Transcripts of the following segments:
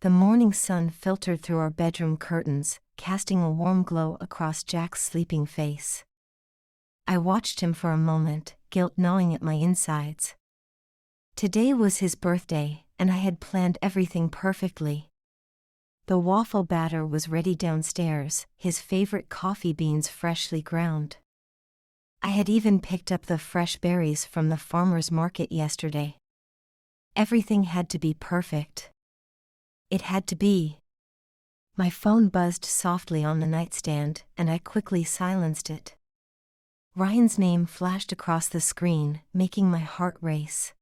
The morning sun filtered through our bedroom curtains, casting a warm glow across Jack's sleeping face. I watched him for a moment, guilt gnawing at my insides. Today was his birthday, and I had planned everything perfectly. The waffle batter was ready downstairs, his favorite coffee beans freshly ground. I had even picked up the fresh berries from the farmer's market yesterday. Everything had to be perfect. It had to be. My phone buzzed softly on the nightstand, and I quickly silenced it. Ryan's name flashed across the screen, making my heart race.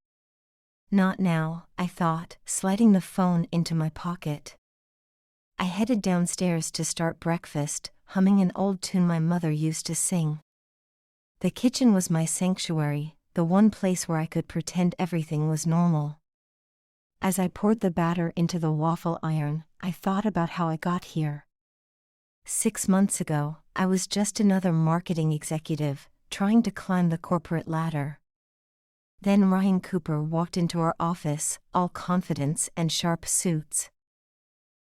Not now, I thought, sliding the phone into my pocket. I headed downstairs to start breakfast, humming an old tune my mother used to sing. The kitchen was my sanctuary, the one place where I could pretend everything was normal. As I poured the batter into the waffle iron, I thought about how I got here. 6 months ago, I was just another marketing executive, trying to climb the corporate ladder. Then Ryan Cooper walked into our office, all confidence and sharp suits.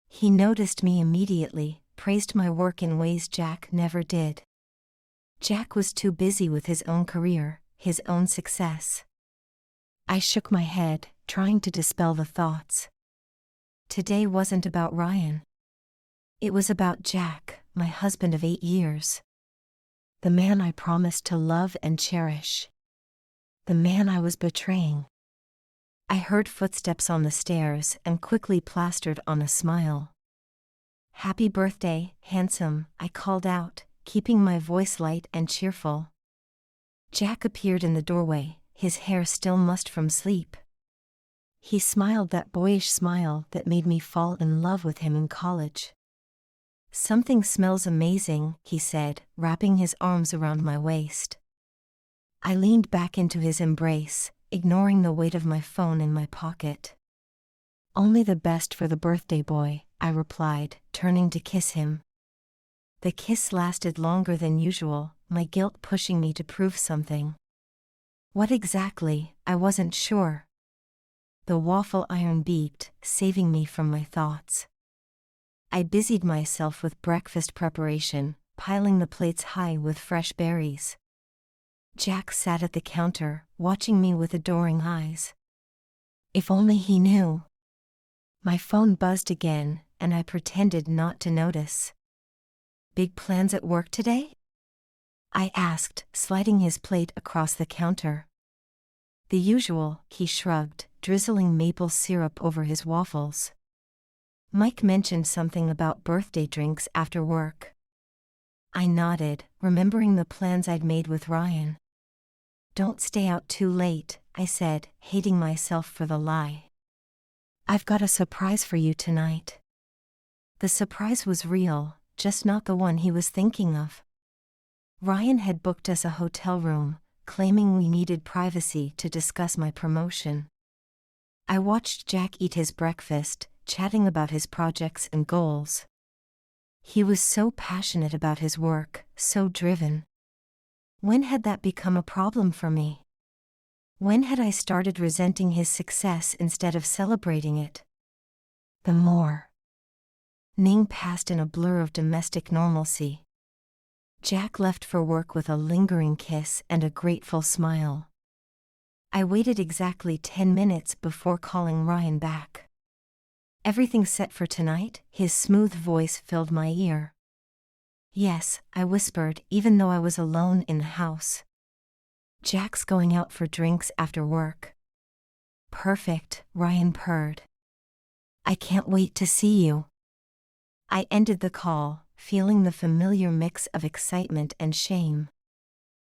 He noticed me immediately, praised my work in ways Jack never did. Jack was too busy with his own career, his own success. I shook my head, trying to dispel the thoughts. Today wasn't about Ryan. It was about Jack, my husband of 8 years. The man I promised to love and cherish. The man I was betraying. I heard footsteps on the stairs and quickly plastered on a smile. "Happy birthday, handsome," I called out, keeping my voice light and cheerful. Jack appeared in the doorway, his hair still mussed from sleep. He smiled that boyish smile that made me fall in love with him in college. "Something smells amazing," he said, wrapping his arms around my waist. I leaned back into his embrace, ignoring the weight of my phone in my pocket. "Only the best for the birthday boy," I replied, turning to kiss him. The kiss lasted longer than usual, my guilt pushing me to prove something. What exactly, I wasn't sure. The waffle iron beeped, saving me from my thoughts. I busied myself with breakfast preparation, piling the plates high with fresh berries. Jack sat at the counter, watching me with adoring eyes. If only he knew. My phone buzzed again, and I pretended not to notice. "Big plans at work today?" I asked, sliding his plate across the counter. "The usual," he shrugged, drizzling maple syrup over his waffles. "Mike mentioned something about birthday drinks after work." I nodded, remembering the plans I'd made with Ryan. "Don't stay out too late," I said, hating myself for the lie. "I've got a surprise for you tonight." The surprise was real, just not the one he was thinking of. Ryan had booked us a hotel room, claiming we needed privacy to discuss my promotion. I watched Jack eat his breakfast, chatting about his projects and goals. He was so passionate about his work, so driven. When had that become a problem for me? When had I started resenting his success instead of celebrating it? The morning passed in a blur of domestic normalcy. Jack left for work with a lingering kiss and a grateful smile. I waited exactly 10 minutes before calling Ryan back. "Everything set for tonight?" His smooth voice filled my ear. "Yes," I whispered, even though I was alone in the house. "Jack's going out for drinks after work." "Perfect," Ryan purred. "I can't wait to see you." I ended the call, feeling the familiar mix of excitement and shame.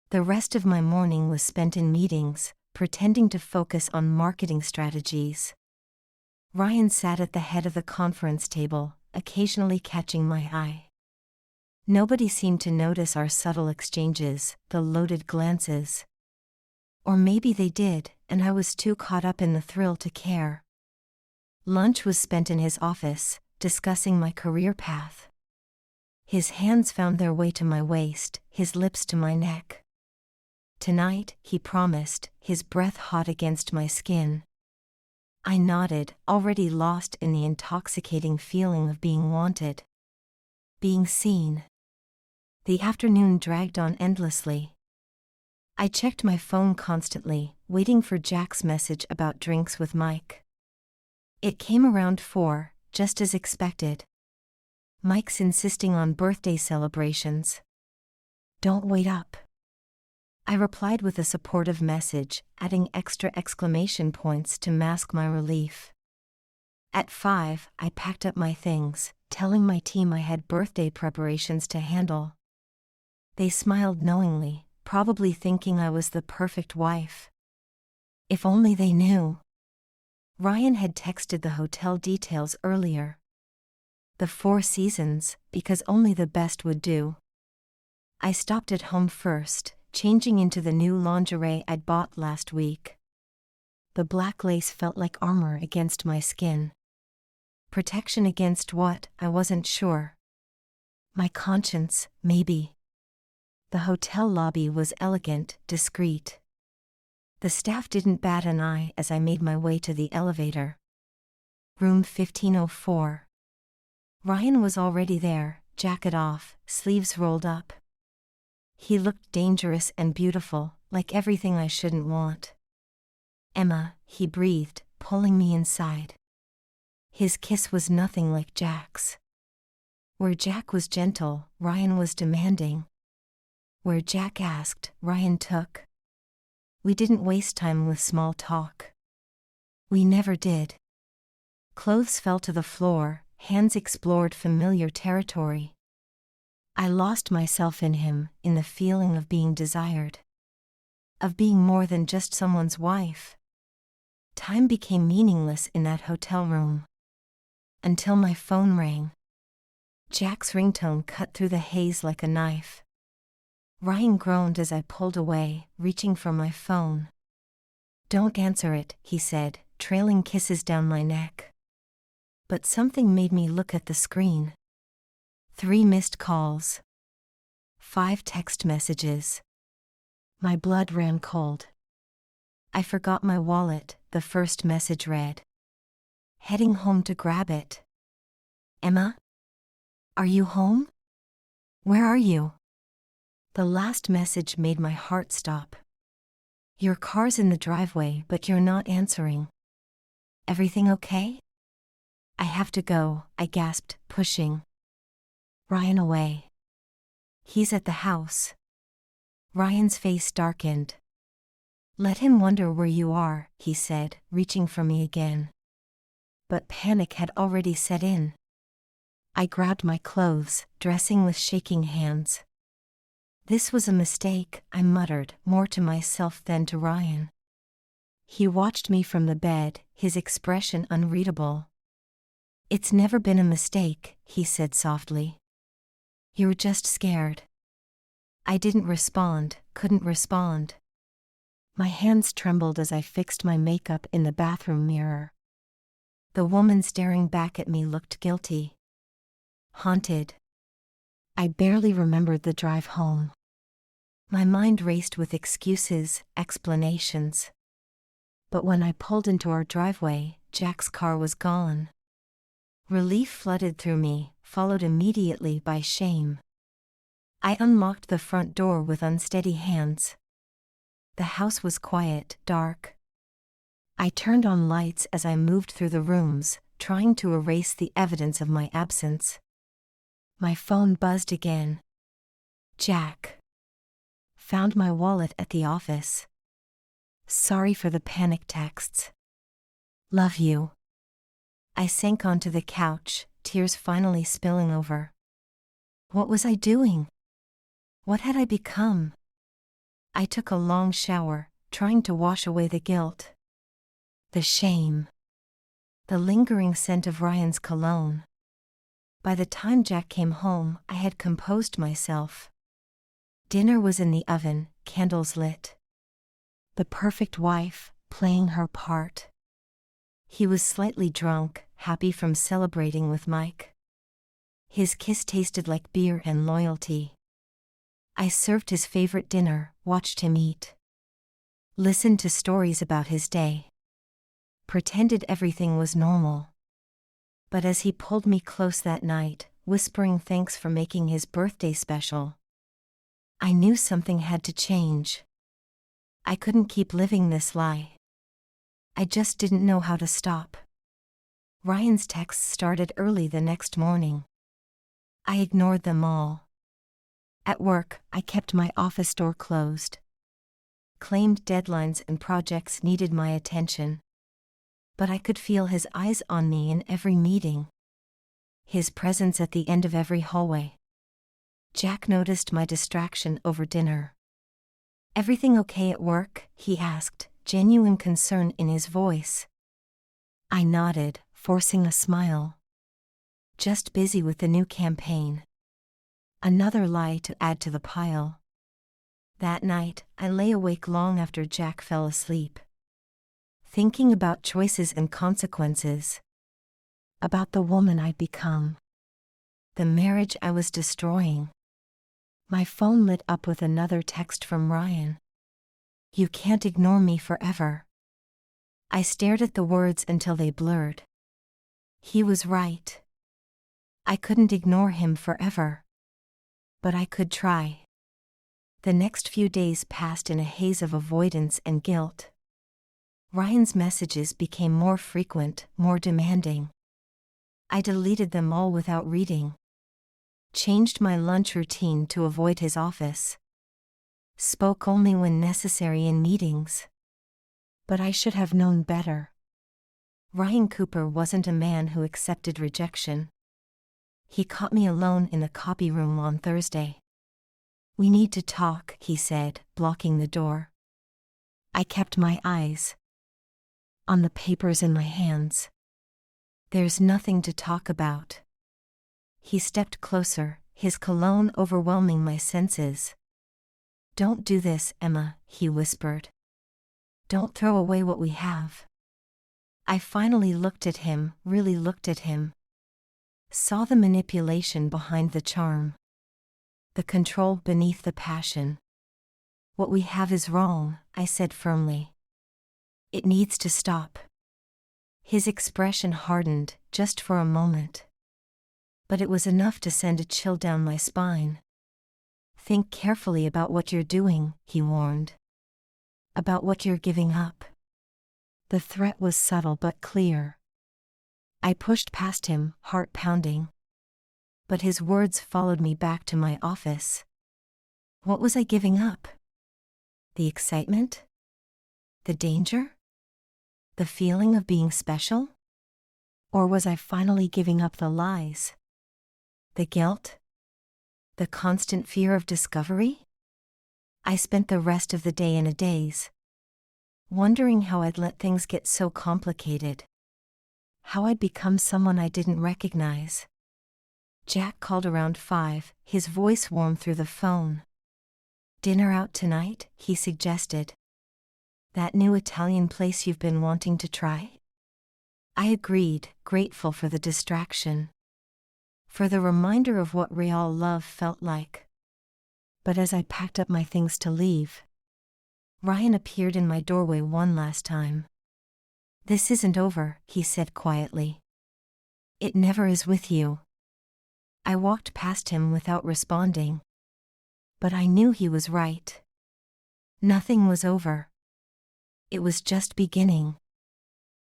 The rest of my morning was spent in meetings, pretending to focus on marketing strategies. Ryan sat at the head of the conference table, occasionally catching my eye. Nobody seemed to notice our subtle exchanges, the loaded glances. Or maybe they did, and I was too caught up in the thrill to care. Lunch was spent in his office, discussing my career path. His hands found their way to my waist, his lips to my neck. "Tonight," he promised, his breath hot against my skin. I nodded, already lost in the intoxicating feeling of being wanted. Being seen. The afternoon dragged on endlessly. I checked my phone constantly, waiting for Jack's message about drinks with Mike. It came around 4, just as expected. Mike's insisting on birthday celebrations. Don't wait up. I replied with a supportive message, adding extra exclamation points to mask my relief. At 5, I packed up my things, telling my team I had birthday preparations to handle. They smiled knowingly, probably thinking I was the perfect wife. If only they knew. Ryan had texted the hotel details earlier. The 4 Seasons, because only the best would do. I stopped at home first, changing into the new lingerie I'd bought last week. The black lace felt like armor against my skin. Protection against what, I wasn't sure. My conscience, maybe. The hotel lobby was elegant, discreet. The staff didn't bat an eye as I made my way to the elevator. Room 1504. Ryan was already there, jacket off, sleeves rolled up. He looked dangerous and beautiful, like everything I shouldn't want. Emma, he breathed, pulling me inside. His kiss was nothing like Jack's. Where Jack was gentle, Ryan was demanding. Where Jack asked, Ryan took. We didn't waste time with small talk. We never did. Clothes fell to the floor, hands explored familiar territory. I lost myself in him, in the feeling of being desired. Of being more than just someone's wife. Time became meaningless in that hotel room. Until my phone rang. Jack's ringtone cut through the haze like a knife. Ryan groaned as I pulled away, reaching for my phone. Don't answer it, he said, trailing kisses down my neck. But something made me look at the screen. 3 missed calls. 5 text messages. My blood ran cold. I forgot my wallet, the first message read. Heading home to grab it. Emma? Are you home? Where are you? The last message made my heart stop. Your car's in the driveway, but you're not answering. Everything okay? I have to go, I gasped, pushing Ryan away. He's at the house. Ryan's face darkened. Let him wonder where you are, he said, reaching for me again. But panic had already set in. I grabbed my clothes, dressing with shaking hands. This was a mistake, I muttered, more to myself than to Ryan. He watched me from the bed, his expression unreadable. It's never been a mistake, he said softly. You're just scared. I didn't respond, couldn't respond. My hands trembled as I fixed my makeup in the bathroom mirror. The woman staring back at me looked guilty. Haunted. I barely remembered the drive home. My mind raced with excuses, explanations. But when I pulled into our driveway, Jack's car was gone. Relief flooded through me, followed immediately by shame. I unlocked the front door with unsteady hands. The house was quiet, dark. I turned on lights as I moved through the rooms, trying to erase the evidence of my absence. My phone buzzed again. Jack. Found my wallet at the office. Sorry for the panic texts. Love you. I sank onto the couch, tears finally spilling over. What was I doing? What had I become? I took a long shower, trying to wash away the guilt. The shame. The lingering scent of Ryan's cologne. By the time Jack came home, I had composed myself. Dinner was in the oven, candles lit. The perfect wife, playing her part. He was slightly drunk, happy from celebrating with Mike. His kiss tasted like beer and loyalty. I served his favorite dinner, watched him eat. Listened to stories about his day. pretended everything was normal. But as he pulled me close that night, whispering thanks for making his birthday special, I knew something had to change. I couldn't keep living this lie. I just didn't know how to stop. Ryan's texts started early the next morning. I ignored them all. At work, I kept my office door closed. Claimed deadlines and projects needed my attention. But I could feel his eyes on me in every meeting. His presence at the end of every hallway. Jack noticed my distraction over dinner. "Everything okay at work?" he asked, genuine concern in his voice. I nodded, forcing a smile. "Just busy with the new campaign." Another lie to add to the pile. That night, I lay awake long after Jack fell asleep. Thinking about choices and consequences. About the woman I'd become. The marriage I was destroying. My phone lit up with another text from Ryan. "You can't ignore me forever." I stared at the words until they blurred. He was right. I couldn't ignore him forever. But I could try. The next few days passed in a haze of avoidance and guilt. Ryan's messages became more frequent, more demanding. I deleted them all without reading. Changed my lunch routine to avoid his office. Spoke only when necessary in meetings. But I should have known better. Ryan Cooper wasn't a man who accepted rejection. He caught me alone in the copy room on Thursday. "We need to talk," he said, blocking the door. I kept my eyes on the papers in my hands. "There's nothing to talk about." He stepped closer, his cologne overwhelming my senses. "Don't do this, Emma," he whispered. "Don't throw away what we have." I finally looked at him, really looked at him. Saw the manipulation behind the charm. The control beneath the passion. "What we have is wrong," I said firmly. "It needs to stop." His expression hardened, just for a moment. But it was enough to send a chill down my spine. "Think carefully about what you're doing," he warned. "About what you're giving up." The threat was subtle but clear. I pushed past him, heart pounding. But his words followed me back to my office. What was I giving up? The excitement? The danger? The feeling of being special? Or was I finally giving up the lies? The guilt? The constant fear of discovery? I spent the rest of the day in a daze, wondering how I'd let things get so complicated. How I'd become someone I didn't recognize. Jack called around 5, his voice warm through the phone. "Dinner out tonight?" he suggested. "That new Italian place you've been wanting to try?" I agreed, grateful for the distraction. For the reminder of what real love felt like. But as I packed up my things to leave, Ryan appeared in my doorway one last time. "This isn't over," he said quietly. "It never is with you." I walked past him without responding. But I knew he was right. Nothing was over. It was just beginning.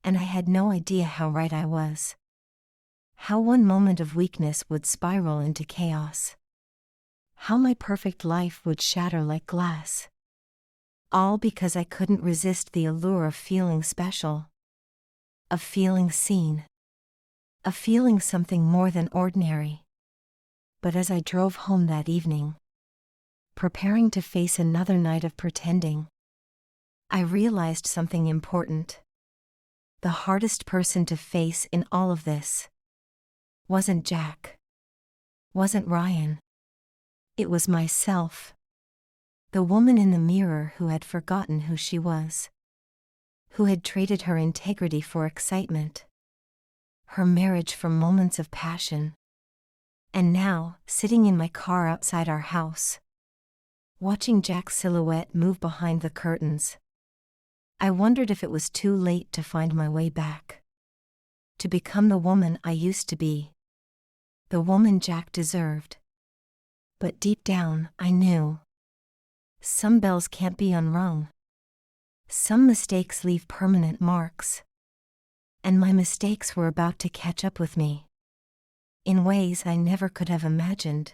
And I had no idea how right I was. How one moment of weakness would spiral into chaos. How my perfect life would shatter like glass. All because I couldn't resist the allure of feeling special. Of feeling seen. Of feeling something more than ordinary. But as I drove home that evening, preparing to face another night of pretending, I realized something important. The hardest person to face in all of this wasn't Jack. Wasn't Ryan. It was myself. The woman in the mirror who had forgotten who she was. Who had traded her integrity for excitement. Her marriage for moments of passion. And now, sitting in my car outside our house, watching Jack's silhouette move behind the curtains, I wondered if it was too late to find my way back. To become the woman I used to be. The woman Jack deserved. But deep down, I knew. Some bells can't be unrung. Some mistakes leave permanent marks. And my mistakes were about to catch up with me. In ways I never could have imagined.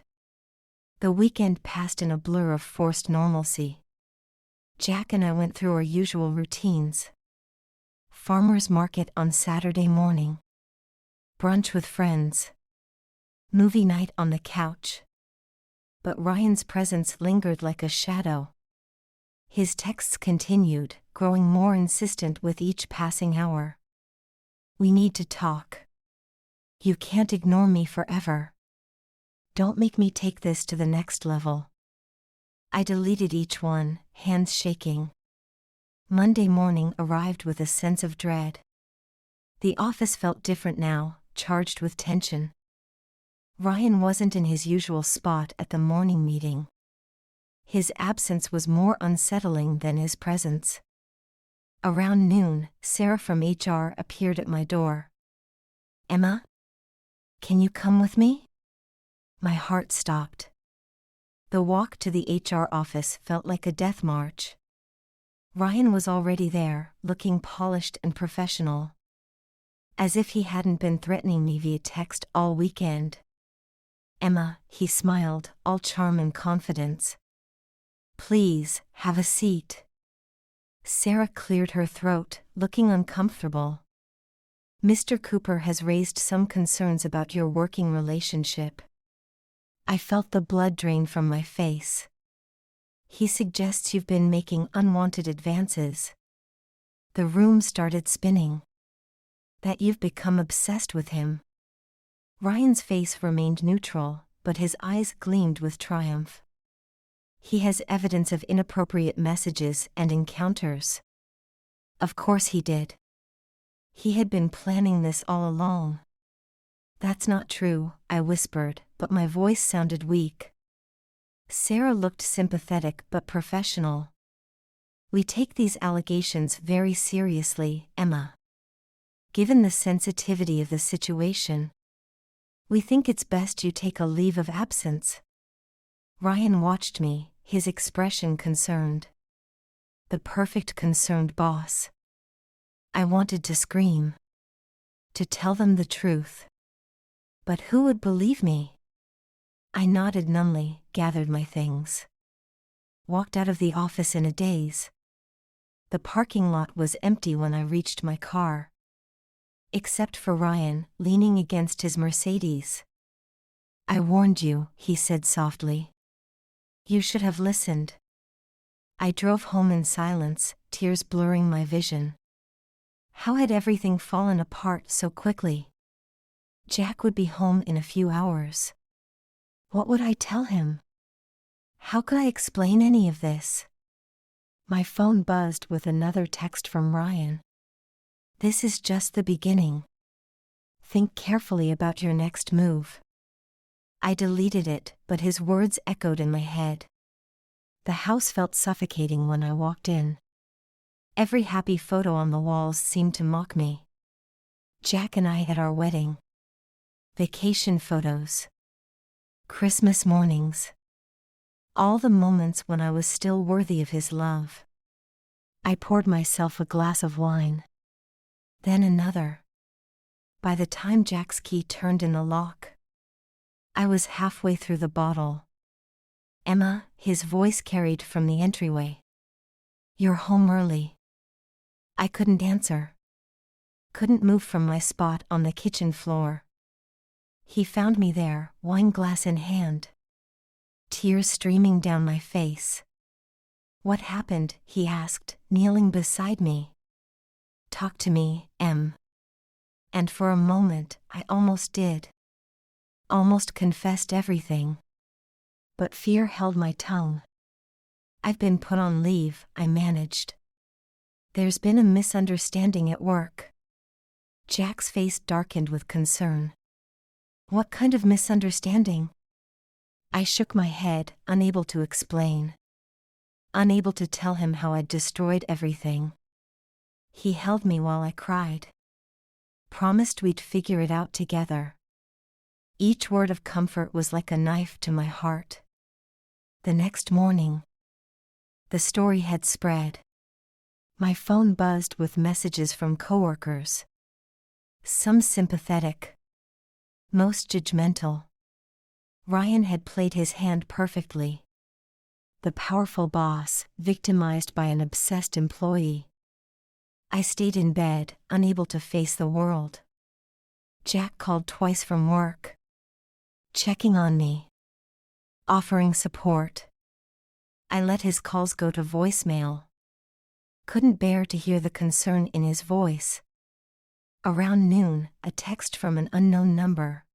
The weekend passed in a blur of forced normalcy. Jack and I went through our usual routines. Farmer's market on Saturday morning. Brunch with friends. Movie night on the couch. But Ryan's presence lingered like a shadow. His texts continued, growing more insistent with each passing hour. We need to talk. You can't ignore me forever. Don't make me take this to the next level. I deleted each one, hands shaking. Monday morning arrived with a sense of dread. The office felt different now, charged with tension. Ryan wasn't in his usual spot at the morning meeting. His absence was more unsettling than his presence. Around noon, Sarah from HR appeared at my door. "Emma? Can you come with me?" My heart stopped. The walk to the HR office felt like a death march. Ryan was already there, looking polished and professional. As if he hadn't been threatening me via text all weekend. "Emma," he smiled, all charm and confidence. "Please, have a seat." Sarah cleared her throat, looking uncomfortable. "Mr. Cooper has raised some concerns about your working relationship." I felt the blood drain from my face. "He suggests you've been making unwanted advances." The room started spinning. "That you've become obsessed with him." Ryan's face remained neutral, but his eyes gleamed with triumph. "He has evidence of inappropriate messages and encounters." Of course he did. He had been planning this all along. "That's not true," I whispered, but my voice sounded weak. Sarah looked sympathetic but professional. "We take these allegations very seriously, Emma. Given the sensitivity of the situation, we think it's best you take a leave of absence." Ryan watched me, his expression concerned. The perfect concerned boss. I wanted to scream. To tell them the truth. But who would believe me? I nodded numbly, gathered my things. Walked out of the office in a daze. The parking lot was empty when I reached my car. Except for Ryan, leaning against his Mercedes. "I warned you," he said softly. "You should have listened." I drove home in silence, tears blurring my vision. How had everything fallen apart so quickly? Jack would be home in a few hours. What would I tell him? How could I explain any of this? My phone buzzed with another text from Ryan. "This is just the beginning. Think carefully about your next move." I deleted it, but his words echoed in my head. The house felt suffocating when I walked in. Every happy photo on the walls seemed to mock me. Jack and I at our wedding. Vacation photos. Christmas mornings. All the moments when I was still worthy of his love. I poured myself a glass of wine. Then another. By the time Jack's key turned in the lock, I was halfway through the bottle. "Emma," his voice carried from the entryway. "You're home early." I couldn't answer. Couldn't move from my spot on the kitchen floor. He found me there, wine glass in hand. Tears streaming down my face. "What happened?" he asked, kneeling beside me. "Talk to me, Em." And for a moment, I almost did. Almost confessed everything. But fear held my tongue. "I've been put on leave," I managed. "There's been a misunderstanding at work." Jack's face darkened with concern. "What kind of misunderstanding?" I shook my head, unable to explain. Unable to tell him how I'd destroyed everything. He held me while I cried. Promised we'd figure it out together. Each word of comfort was like a knife to my heart. The next morning, the story had spread. My phone buzzed with messages from coworkers. Some sympathetic, most judgmental. Ryan had played his hand perfectly. The powerful boss, victimized by an obsessed employee. I stayed in bed, unable to face the world. Jack called twice from work, checking on me, offering support. I let his calls go to voicemail. Couldn't bear to hear the concern in his voice. Around noon, a text from an unknown number.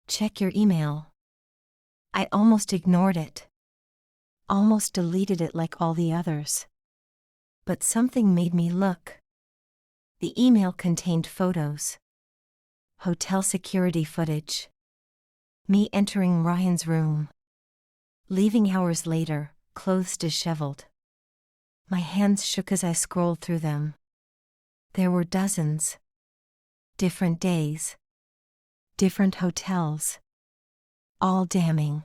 Check your email. I almost ignored it. Almost deleted it like all the others. But something made me look. The email contained photos. Hotel security footage. Me entering Ryan's room. Leaving hours later, clothes disheveled. My hands shook as I scrolled through them. There were dozens. Different days. Different hotels. All damning.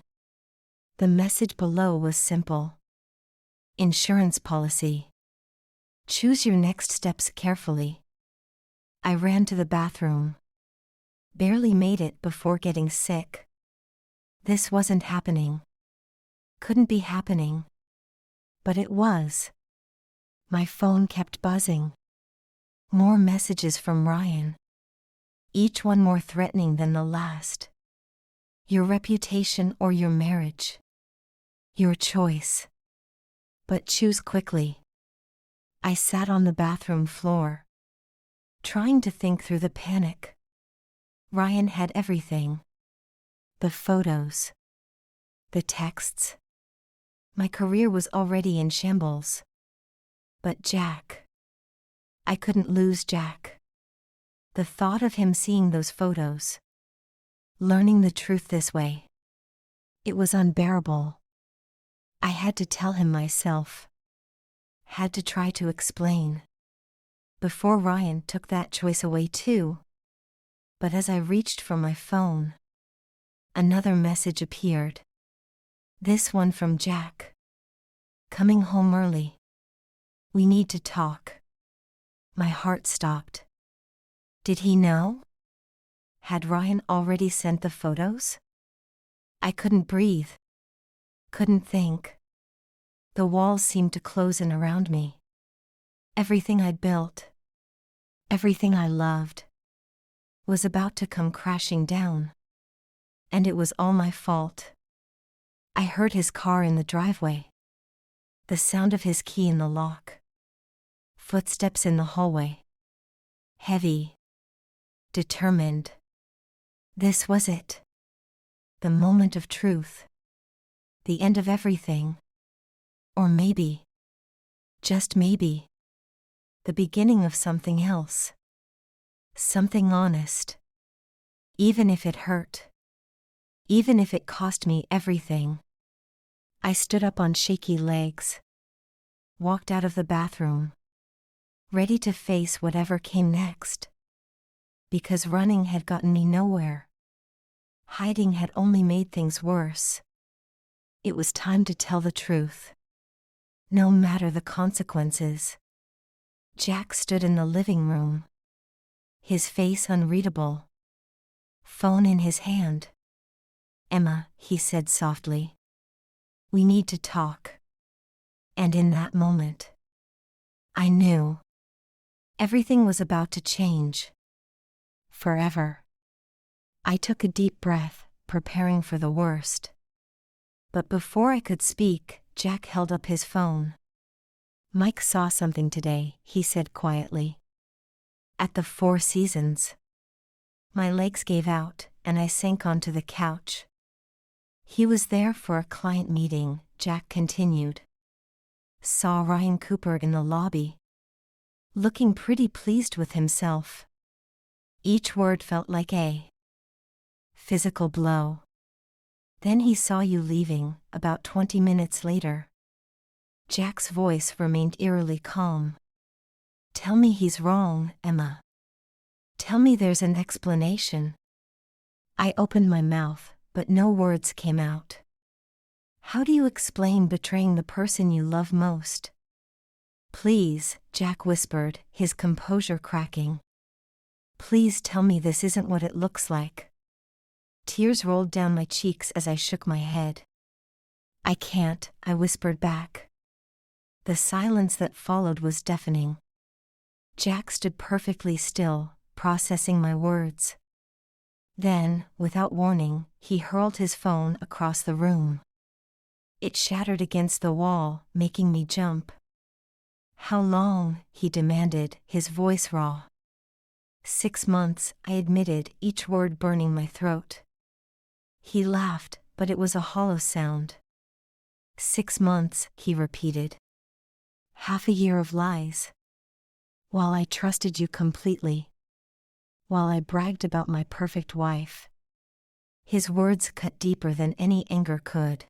The message below was simple. Insurance policy. Choose your next steps carefully. I ran to the bathroom. Barely made it before getting sick. This wasn't happening. Couldn't be happening. But it was. My phone kept buzzing. More messages from Ryan. Each one more threatening than the last. Your reputation or your marriage. Your choice. But choose quickly. I sat on the bathroom floor, trying to think through the panic. Ryan had everything. The photos. The texts. My career was already in shambles. But Jack. I couldn't lose Jack. The thought of him seeing those photos. Learning the truth this way. It was unbearable. I had to tell him myself. Had to try to explain. Before Ryan took that choice away too. But as I reached for my phone, another message appeared. This one from Jack. Coming home early. We need to talk. My heart stopped. Did he know? Had Ryan already sent the photos? I couldn't breathe. Couldn't think. The walls seemed to close in around me. Everything I'd built, everything I loved, was about to come crashing down. And it was all my fault. I heard his car in the driveway. The sound of his key in the lock. Footsteps in the hallway. Heavy. Determined. This was it. The moment of truth. The end of everything. Or maybe, just maybe, the beginning of something else. Something honest. Even if it hurt. Even if it cost me everything. I stood up on shaky legs. Walked out of the bathroom. Ready to face whatever came next. Because running had gotten me nowhere. Hiding had only made things worse. It was time to tell the truth. No matter the consequences. Jack stood in the living room. His face unreadable. Phone in his hand. Emma, he said softly. We need to talk. And in that moment, I knew. Everything was about to change. Forever. I took a deep breath, preparing for the worst. But before I could speak, Jack held up his phone. Mike saw something today, he said quietly. At the Four Seasons. My legs gave out, and I sank onto the couch. He was there for a client meeting, Jack continued. Saw Ryan Cooper in the lobby. Looking pretty pleased with himself. Each word felt like a physical blow. Then he saw you leaving, about 20 minutes later. Jack's voice remained eerily calm. Tell me he's wrong, Emma. Tell me there's an explanation. I opened my mouth, but no words came out. How do you explain betraying the person you love most? Please, Jack whispered, his composure cracking. Please tell me this isn't what it looks like. Tears rolled down my cheeks as I shook my head. I can't, I whispered back. The silence that followed was deafening. Jack stood perfectly still, processing my words. Then, without warning, he hurled his phone across the room. It shattered against the wall, making me jump. How long? He demanded, his voice raw. 6 months, I admitted, each word burning my throat. He laughed, but it was a hollow sound. 6 months, he repeated. Half a year of lies. While I trusted you completely. While I bragged about my perfect wife. His words cut deeper than any anger could.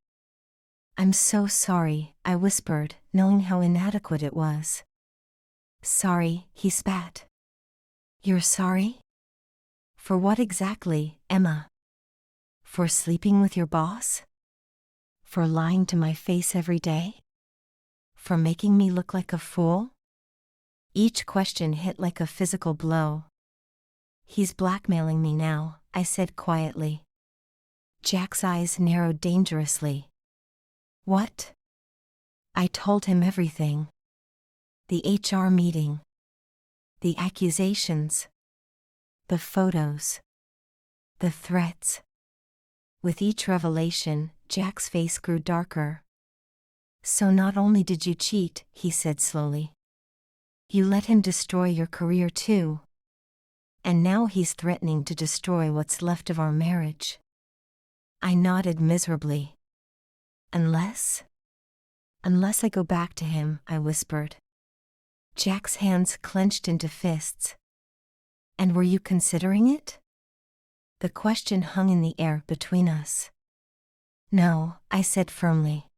I'm so sorry, I whispered, knowing how inadequate it was. Sorry, he spat. You're sorry? For what exactly, Emma? For sleeping with your boss? For lying to my face every day? For making me look like a fool? Each question hit like a physical blow. He's blackmailing me now, I said quietly. Jack's eyes narrowed dangerously. What? I told him everything. The HR meeting. The accusations. The photos. The threats. With each revelation, Jack's face grew darker. So not only did you cheat, he said slowly. You let him destroy your career too. And now he's threatening to destroy what's left of our marriage. I nodded miserably. Unless I go back to him, I whispered. Jack's hands clenched into fists. And were you considering it? The question hung in the air between us. No, I said firmly.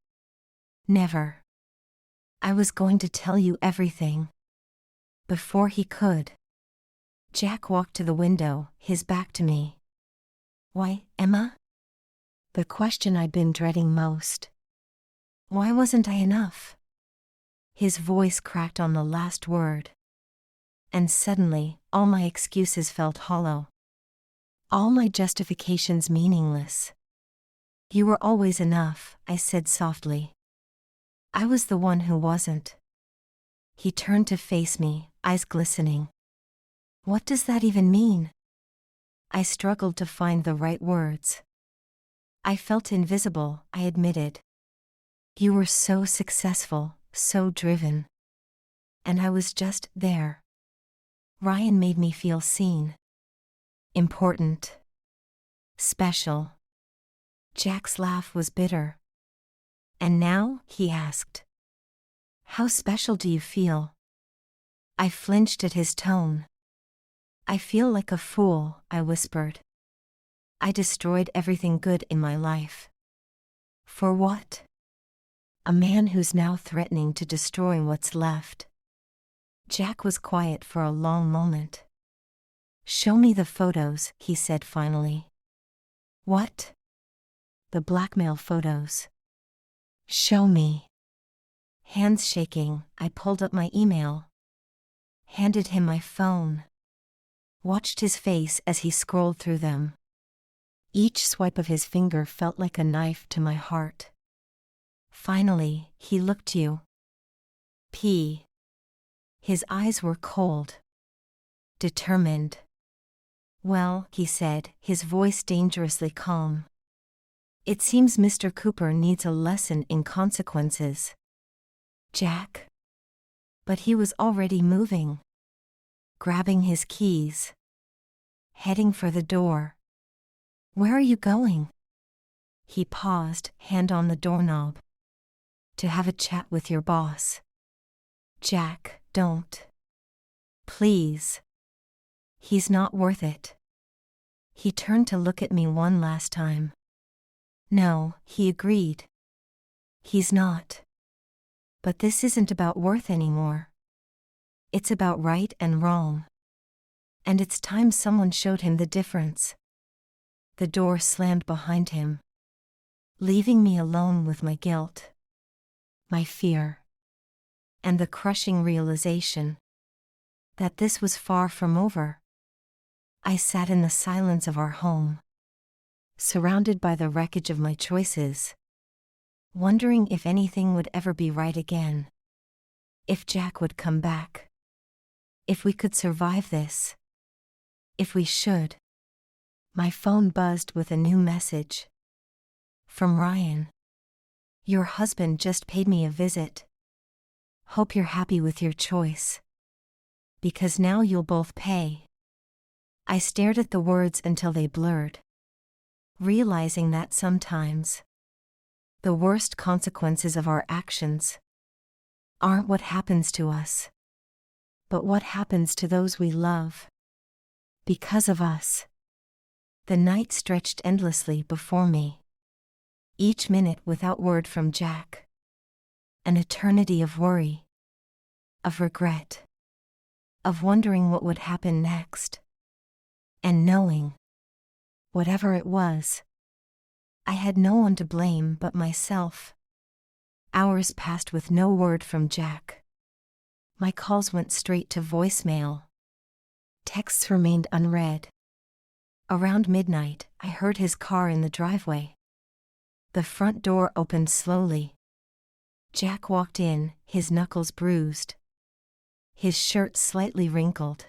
Never. I was going to tell you everything. Before he could. Jack walked to the window, his back to me. Why, Emma? The question I'd been dreading most. Why wasn't I enough? His voice cracked on the last word. And suddenly, all my excuses felt hollow. All my justifications meaningless. You were always enough, I said softly. I was the one who wasn't. He turned to face me, eyes glistening. What does that even mean? I struggled to find the right words. I felt invisible, I admitted. You were so successful, so driven. And I was just there. Ryan made me feel seen. Important. Special. Jack's laugh was bitter. And now, he asked. How special do you feel? I flinched at his tone. I feel like a fool, I whispered. I destroyed everything good in my life. For what? A man who's now threatening to destroy what's left. Jack was quiet for a long moment. Show me the photos, he said finally. What? The blackmail photos. Show me. Hands shaking, I pulled up my email. Handed him my phone. Watched his face as he scrolled through them. Each swipe of his finger felt like a knife to my heart. Finally, he looked you. P. His eyes were cold. Determined. Well, he said, his voice dangerously calm. It seems Mr. Cooper needs a lesson in consequences. Jack? But he was already moving. Grabbing his keys. Heading for the door. Where are you going? He paused, hand on the doorknob. To have a chat with your boss. Jack, don't. Please. He's not worth it. He turned to look at me one last time. No, he agreed. He's not. But this isn't about worth anymore. It's about right and wrong. And it's time someone showed him the difference. The door slammed behind him, leaving me alone with my guilt, my fear, and the crushing realization that this was far from over. I sat in the silence of our home, surrounded by the wreckage of my choices, wondering if anything would ever be right again. If Jack would come back. If we could survive this. If we should. My phone buzzed with a new message. From Ryan. Your husband just paid me a visit. Hope you're happy with your choice. Because now you'll both pay. I stared at the words until they blurred, realizing that sometimes the worst consequences of our actions aren't what happens to us, but what happens to those we love. Because of us. The night stretched endlessly before me, each minute without word from Jack. An eternity of worry, of regret, of wondering what would happen next. And knowing, whatever it was, I had no one to blame but myself. Hours passed with no word from Jack. My calls went straight to voicemail. Texts remained unread. Around midnight, I heard his car in the driveway. The front door opened slowly. Jack walked in, his knuckles bruised, his shirt slightly wrinkled.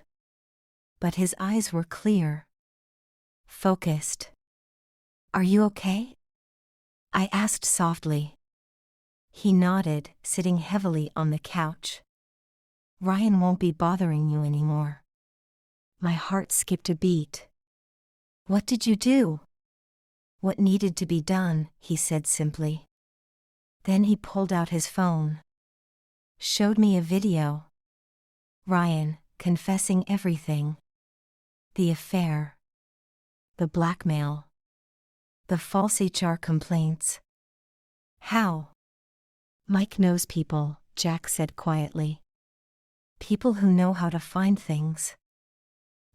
But his eyes were clear, focused. Are you okay? I asked softly. He nodded, sitting heavily on the couch. Ryan won't be bothering you anymore. My heart skipped a beat. What did you do? What needed to be done, he said simply. Then he pulled out his phone. Showed me a video. Ryan, confessing everything. The affair. The blackmail. The false HR complaints. How? Mike knows people, Jack said quietly. People who know how to find things.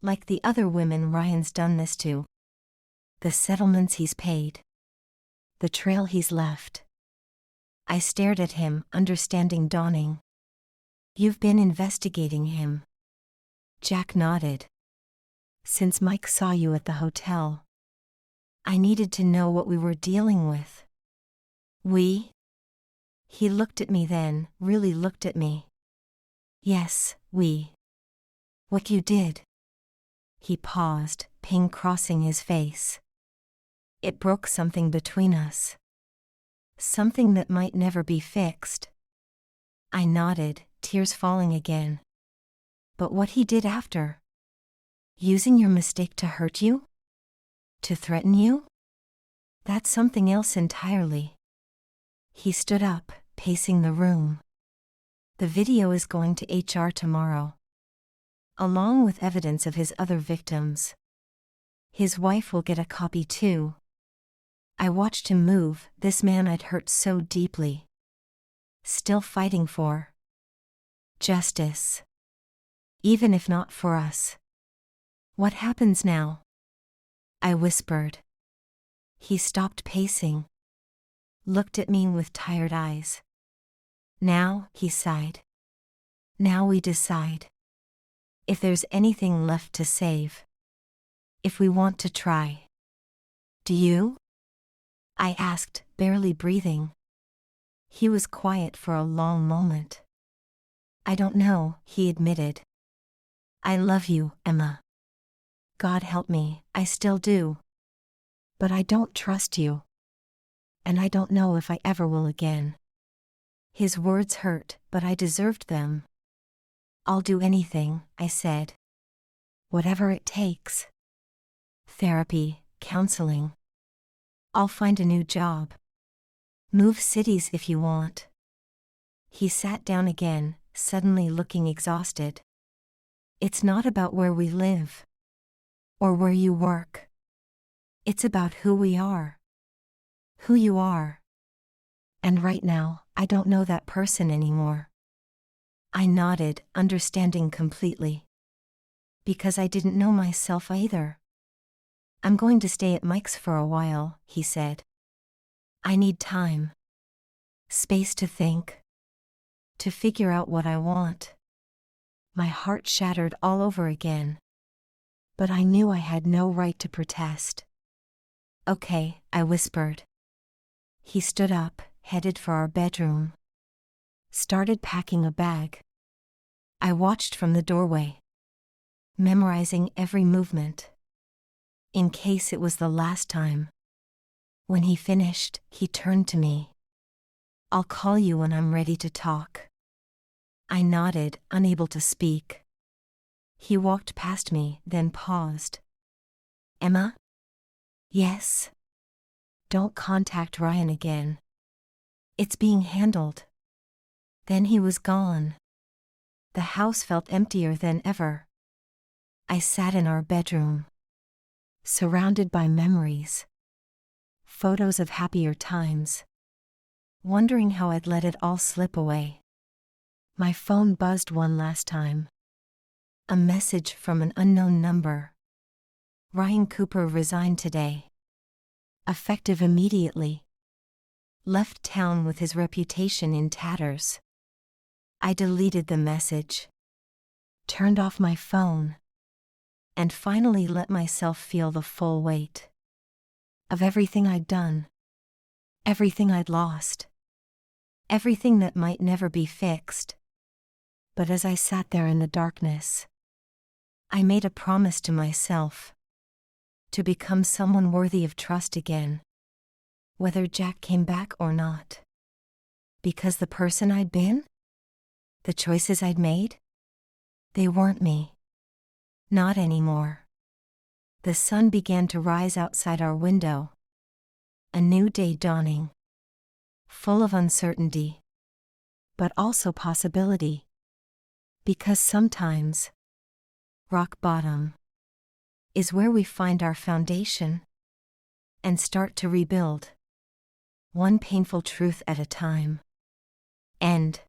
Like the other women Ryan's done this to. The settlements he's paid. The trail he's left. I stared at him, understanding dawning. You've been investigating him. Jack nodded. Since Mike saw you at the hotel. I needed to know what we were dealing with. We? He looked at me then, really looked at me. Yes, we. What you did. He paused, pain crossing his face. It broke something between us. Something that might never be fixed. I nodded, tears falling again. But what he did after? Using your mistake to hurt you? To threaten you? That's something else entirely. He stood up, pacing the room. The video is going to HR tomorrow. Along with evidence of his other victims. His wife will get a copy too. I watched him move, this man I'd hurt so deeply. Still fighting for justice. Even if not for us. What happens now? I whispered. He stopped pacing. Looked at me with tired eyes. Now, he sighed. Now we decide. If there's anything left to save. If we want to try. Do you? I asked, barely breathing. He was quiet for a long moment. I don't know, he admitted. I love you, Emma. God help me, I still do. But I don't trust you. And I don't know if I ever will again. His words hurt, but I deserved them. I'll do anything, I said. Whatever it takes. Therapy, counseling. I'll find a new job. Move cities if you want. He sat down again, suddenly looking exhausted. It's not about where we live. Or where you work. It's about who we are. Who you are. And right now, I don't know that person anymore. I nodded, understanding completely. Because I didn't know myself either. I'm going to stay at Mike's for a while, he said. I need time. Space to think. To figure out what I want. My heart shattered all over again. But I knew I had no right to protest. Okay, I whispered. He stood up, headed for our bedroom. Started packing a bag. I watched from the doorway. Memorizing every movement. In case it was the last time. When he finished, he turned to me. I'll call you when I'm ready to talk. I nodded, unable to speak. He walked past me, then paused. Emma? Yes. Don't contact Ryan again. It's being handled. Then he was gone. The house felt emptier than ever. I sat in our bedroom. Surrounded by memories. Photos of happier times. Wondering how I'd let it all slip away. My phone buzzed one last time. A message from an unknown number. Ryan Cooper resigned today. Effective immediately. Left town with his reputation in tatters. I deleted the message. Turned off my phone. And finally let myself feel the full weight. Of everything I'd done. Everything I'd lost. Everything that might never be fixed. But as I sat there in the darkness, I made a promise to myself. To become someone worthy of trust again. Whether Jack came back or not. Because the person I'd been? The choices I'd made? They weren't me. Not anymore. The sun began to rise outside our window. A new day dawning. Full of uncertainty. But also possibility. Because sometimes, rock bottom is where we find our foundation and start to rebuild. One painful truth at a time. End.